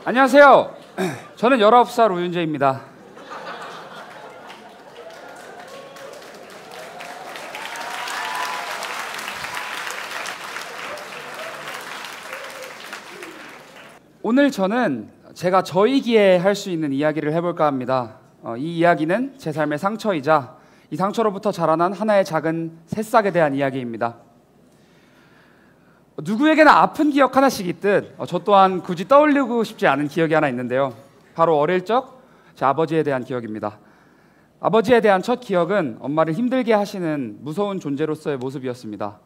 안녕하세요. 저는 19살 오윤재입니다. 오늘 저는 제가 저이기에 할 수 있는 이야기를 해볼까 합니다. 이 이야기는 제 삶의 상처이자 이 상처로부터 자라난 하나의 작은 새싹에 대한 이야기입니다. 누구에게나 아픈 기억 하나씩 있듯 저 또한 굳이 떠올리고 싶지 않은 기억이 하나 있는데요. 바로 어릴 적 제 아버지에 대한 기억입니다. 아버지에 대한 첫 기억은 엄마를 힘들게 하시는 무서운 존재로서의 모습이었습니다.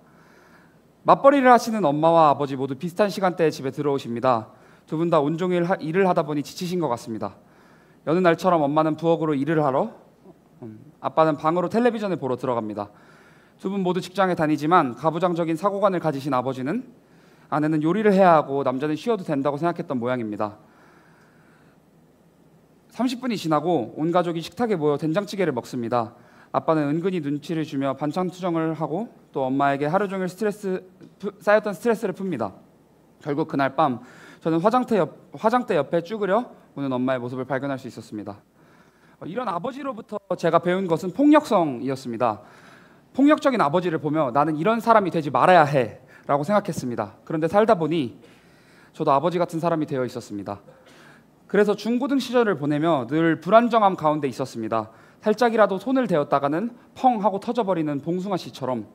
맞벌이를 하시는 엄마와 아버지 모두 비슷한 시간대에 집에 들어오십니다. 두 분 다 온종일 일을 하다 보니 지치신 것 같습니다. 여느 날처럼 엄마는 부엌으로 일을 하러, 아빠는 방으로 텔레비전을 보러 들어갑니다. 두 분 모두 직장에 다니지만 가부장적인 사고관을 가지신 아버지는 아내는 요리를 해야 하고 남자는 쉬어도 된다고 생각했던 모양입니다. 30분이 지나고 온 가족이 식탁에 모여 된장찌개를 먹습니다. 아빠는 은근히 눈치를 주며 반찬 투정을 하고 또 엄마에게 하루 종일 쌓였던 스트레스를 풉니다. 결국 그날 밤 저는 화장대 옆에 쭈그려 우는 엄마의 모습을 발견할 수 있었습니다. 이런 아버지로부터 제가 배운 것은 폭력성이었습니다. 폭력적인 아버지를 보며 나는 이런 사람이 되지 말아야 해 라고 생각했습니다. 그런데 살다 보니 저도 아버지 같은 사람이 되어 있었습니다. 그래서 중고등 시절을 보내며 늘 불안정함 가운데 있었습니다. 살짝이라도 손을 대었다가는 펑 하고 터져버리는 봉숭아 씨처럼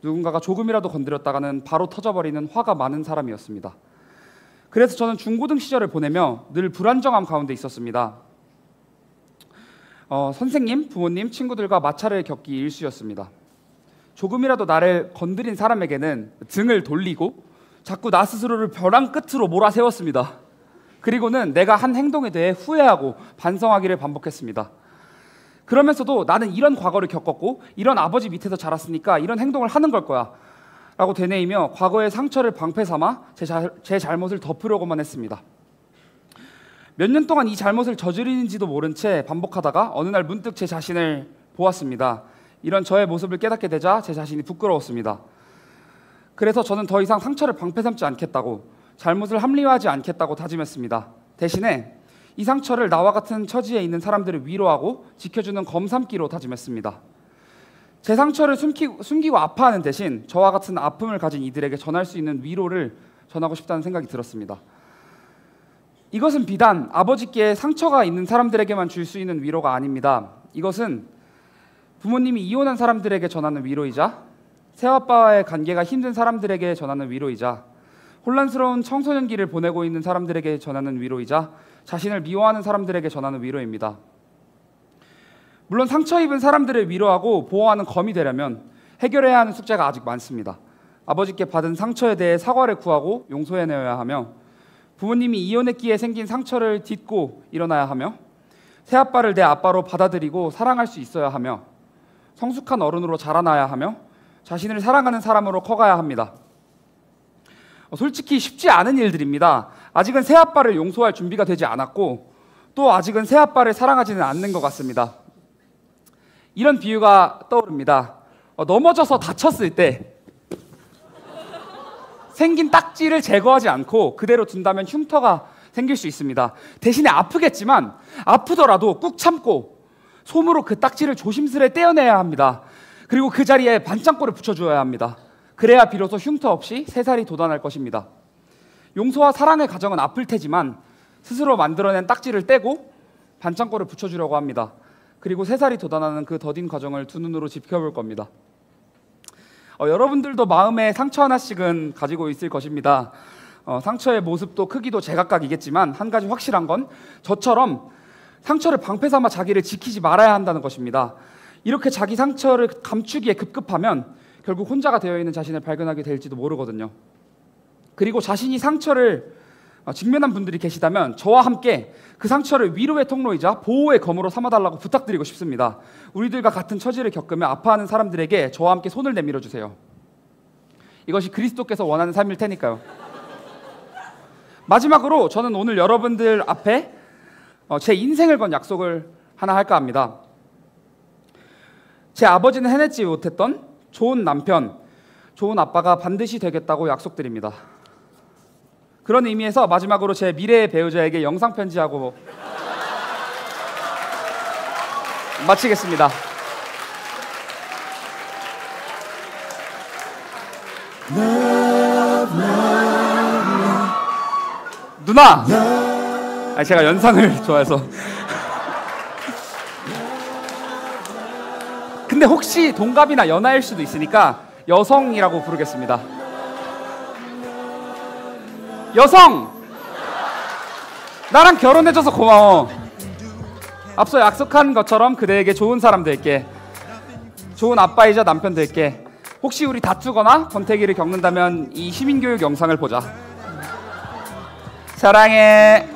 누군가가 조금이라도 건드렸다가는 바로 터져버리는 화가 많은 사람이었습니다. 그래서 저는 중고등 시절을 보내며 늘 불안정함 가운데 있었습니다. 선생님, 부모님, 친구들과 마찰을 겪기 일쑤였습니다. 조금이라도 나를 건드린 사람에게는 등을 돌리고 자꾸 나 스스로를 벼랑 끝으로 몰아세웠습니다. 그리고는 내가 한 행동에 대해 후회하고 반성하기를 반복했습니다. 그러면서도 나는 이런 과거를 겪었고 이런 아버지 밑에서 자랐으니까 이런 행동을 하는 걸 거야 라고 되뇌이며 과거의 상처를 방패 삼아 제 잘못을 덮으려고만 했습니다. 몇 년 동안 이 잘못을 저지르는지도 모른 채 반복하다가 어느 날 문득 제 자신을 보았습니다. 이런 저의 모습을 깨닫게 되자 제 자신이 부끄러웠습니다. 그래서 저는 더 이상 상처를 방패 삼지 않겠다고, 잘못을 합리화하지 않겠다고 다짐했습니다. 대신에 이 상처를 나와 같은 처지에 있는 사람들을 위로하고 지켜주는 검 삼기로 다짐했습니다. 제 상처를 숨기고 아파하는 대신 저와 같은 아픔을 가진 이들에게 전할 수 있는 위로를 전하고 싶다는 생각이 들었습니다. 이것은 비단 아버지께 상처가 있는 사람들에게만 줄 수 있는 위로가 아닙니다. 이것은 부모님이 이혼한 사람들에게 전하는 위로이자 새아빠와의 관계가 힘든 사람들에게 전하는 위로이자 혼란스러운 청소년기를 보내고 있는 사람들에게 전하는 위로이자 자신을 미워하는 사람들에게 전하는 위로입니다. 물론 상처 입은 사람들을 위로하고 보호하는 검이 되려면 해결해야 하는 숙제가 아직 많습니다. 아버지께 받은 상처에 대해 사과를 구하고 용서해내야 하며 부모님이 이혼했기에 생긴 상처를 딛고 일어나야 하며 새아빠를 내 아빠로 받아들이고 사랑할 수 있어야 하며 성숙한 어른으로 자라나야 하며 자신을 사랑하는 사람으로 커가야 합니다. 솔직히 쉽지 않은 일들입니다. 아직은 새아빠를 용서할 준비가 되지 않았고 또 아직은 새아빠를 사랑하지는 않는 것 같습니다. 이런 비유가 떠오릅니다. 넘어져서 다쳤을 때 생긴 딱지를 제거하지 않고 그대로 둔다면 흉터가 생길 수 있습니다. 대신에 아프겠지만 아프더라도 꾹 참고 솜으로 그 딱지를 조심스레 떼어내야 합니다. 그리고 그 자리에 반창고를 붙여줘야 합니다. 그래야 비로소 흉터 없이 새살이 돋아날 것입니다. 용서와 사랑의 과정은 아플 테지만 스스로 만들어낸 딱지를 떼고 반창고를 붙여주려고 합니다. 그리고 새살이 돋아나는 그 더딘 과정을 두 눈으로 지켜볼 겁니다. 여러분들도 마음에 상처 하나씩은 가지고 있을 것입니다. 상처의 모습도 크기도 제각각이겠지만 한 가지 확실한 건 저처럼 상처를 방패 삼아 자기를 지키지 말아야 한다는 것입니다. 이렇게 자기 상처를 감추기에 급급하면 결국 혼자가 되어 있는 자신을 발견하게 될지도 모르거든요. 그리고 자신이 상처를 직면한 분들이 계시다면 저와 함께 그 상처를 위로의 통로이자 보호의 검으로 삼아달라고 부탁드리고 싶습니다. 우리들과 같은 처지를 겪으며 아파하는 사람들에게 저와 함께 손을 내밀어 주세요. 이것이 그리스도께서 원하는 삶일 테니까요. 마지막으로 저는 오늘 여러분들 앞에 제 인생을 건 약속을 하나 할까 합니다. 제 아버지는 해내지 못했던 좋은 남편, 좋은 아빠가 반드시 되겠다고 약속드립니다. 그런 의미에서 마지막으로 제 미래의 배우자에게 영상 편지하고 마치겠습니다. 누나! 아니, 제가 연상을 좋아해서. 근데 혹시 동갑이나 연하일 수도 있으니까 여성이라고 부르겠습니다. 여성! 나랑 결혼해줘서 고마워. 앞서 약속한 것처럼 그대에게 좋은 사람 될게. 좋은 아빠이자 남편 될게. 혹시 우리 다투거나 권태기를 겪는다면 이 시민교육 영상을 보자. 사랑해.